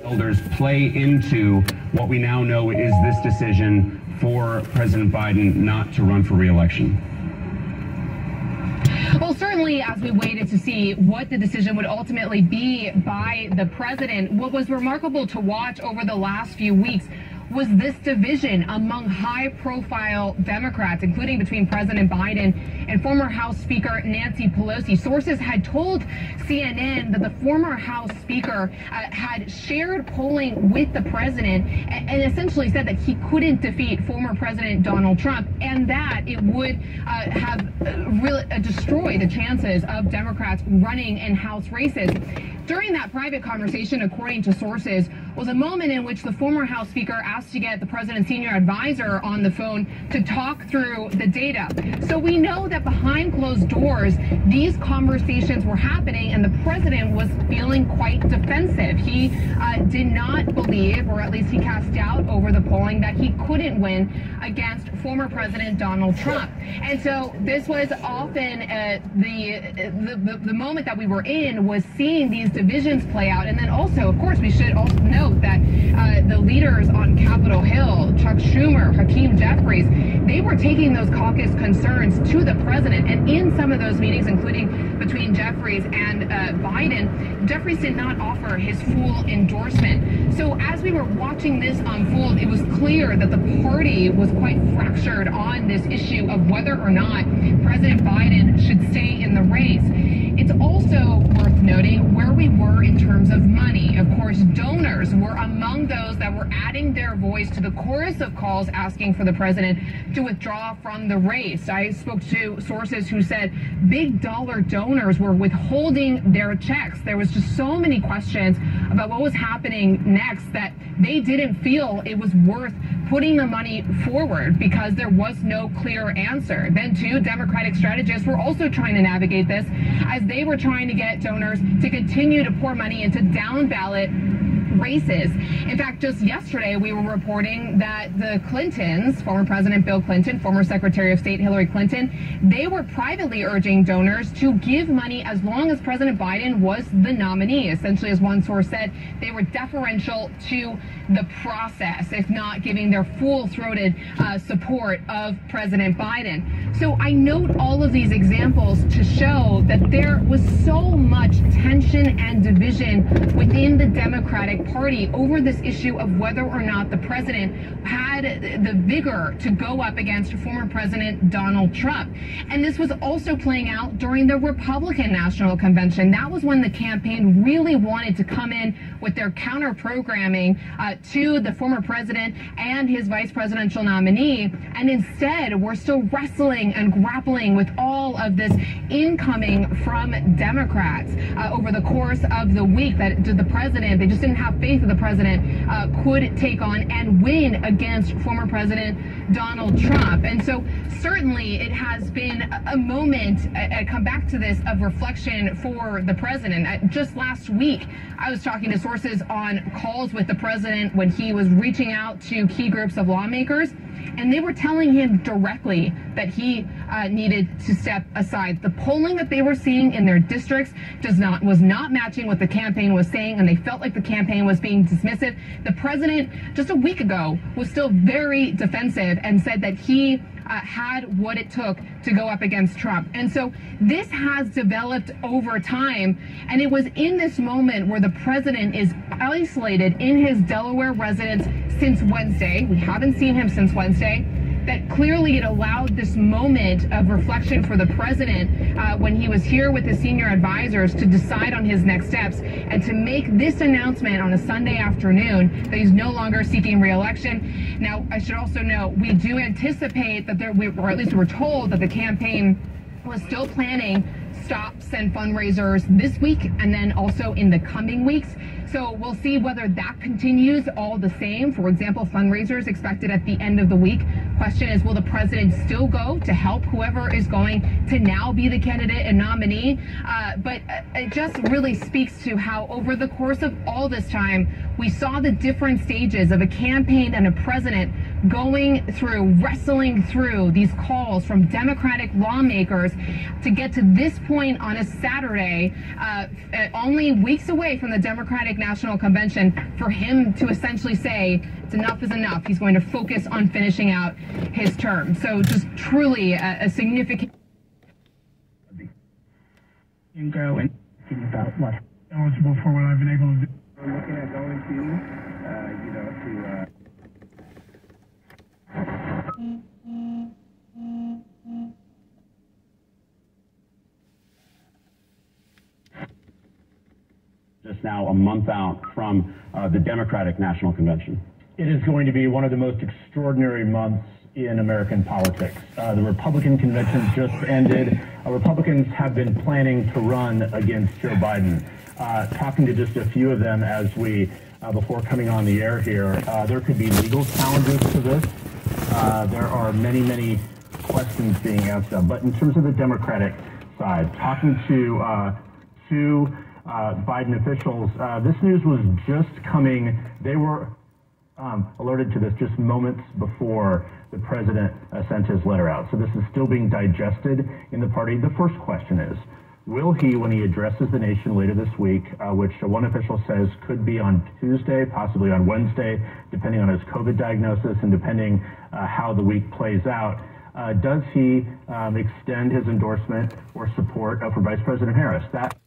Elders play into what we now know is this decision for President Biden not to run for re-election? Well, certainly as we waited to see what the decision would ultimately be by the president, what was remarkable to watch over the last few weeks was this division among high-profile Democrats, including between President Biden and former House Speaker Nancy Pelosi. Sources had told CNN that the former House Speaker had shared polling with the president and essentially said that he couldn't defeat former President Donald Trump and that it would have really destroyed the chances of Democrats running in House races. During that private conversation, according to sources, was a moment in which the former House Speaker asked to get the president's senior advisor on the phone to talk through the data. So we know that behind closed doors, these conversations were happening and the president was feeling quite defensive. He did not believe, or at least he cast doubt over the polling, that he couldn't win against former President Donald Trump. And so this was often the moment that we were in was seeing these divisions play out. And then also, of course, we should also note that the leaders on Capitol Hill, Chuck Schumer, Hakeem Jeffries, they were taking those caucus concerns to the president. And in some of those meetings, including between Jeffries and Biden, Jeffries did not offer his full endorsement. So as we were watching this unfold, it was clear that the party was quite fractured on this issue of whether or not President Biden should stay in the race. It's also worth noting where we were in terms of money. Of course, donors were among those that were adding their voice to the chorus of calls asking for the president to withdraw from the race. I spoke to sources who said big dollar donors were withholding their checks. There was just so many questions about what was happening next that they didn't feel it was worth putting the money forward because there was no clear answer. Then, too, Democratic strategists were also trying to navigate this as they were trying to get donors to continue to pour money into down-ballot races. In fact, just yesterday, we were reporting that the Clintons, former President Bill Clinton, former Secretary of State Hillary Clinton, they were privately urging donors to give money as long as President Biden was the nominee. Essentially, as one source said, they were deferential to the process, if not giving their full-throated support of President Biden. So I note all of these examples to show that there was so much tension and division within the Democratic Party over this issue of whether or not the president had the vigor to go up against former President Donald Trump. And this was also playing out during the Republican National Convention. That was when the campaign really wanted to come in with their counter-programming to the former president and his vice presidential nominee. And instead, we're still wrestling and grappling with all of this incoming from Democrats over the course of the week that the president, they just didn't have faith that the president could take on and win against former President Donald Trump. And so certainly it has been a moment, I come back to this, of reflection for the president. Just last week, I was talking to sources on calls with the president when he was reaching out to key groups of lawmakers, and they were telling him directly that he needed to step aside. The polling that they were seeing in their districts was not matching what the campaign was saying, and they felt like the campaign was being dismissive. The president, just a week ago, was still very defensive and said that he had what it took to go up against Trump. And so this has developed over time, and it was in this moment where the president is isolated in his Delaware residence since Wednesday. We haven't seen him since Wednesday. That clearly it allowed this moment of reflection for the president when he was here with his senior advisors to decide on his next steps and to make this announcement on a Sunday afternoon that he's no longer seeking re-election. Now, I should also note, we do anticipate that or at least we're told that the campaign was still planning stops and fundraisers this week and then also in the coming weeks. So we'll see whether that continues all the same. For example, fundraisers expected at the end of the week. Question is, will the president still go to help whoever is going to now be the candidate and nominee? But it just really speaks to how over the course of all this time, we saw the different stages of a campaign and a president wrestling through these calls from Democratic lawmakers to get to this point on a Saturday, only weeks away from the Democratic National Convention, for him to essentially say enough is enough. He's going to focus on finishing out his term. So just truly a significant... And go and think about what eligible for what I've been able to do. We're looking at going just now a month out from the Democratic National Convention. It is going to be one of the most extraordinary months in American politics. The Republican convention just ended. Republicans have been planning to run against Joe Biden. Talking to just a few of them as we, before coming on the air here, there could be legal challenges to this. There are many, many questions being answered. But in terms of the Democratic side, talking to two Biden officials, this news was just coming. They were alerted to this just moments before the president sent his letter out. So this is still being digested in the party. The first question is, will he, when he addresses the nation later this week, which one official says could be on Tuesday, possibly on Wednesday, depending on his COVID diagnosis and depending how the week plays out, does he extend his endorsement or support for Vice President Harris? That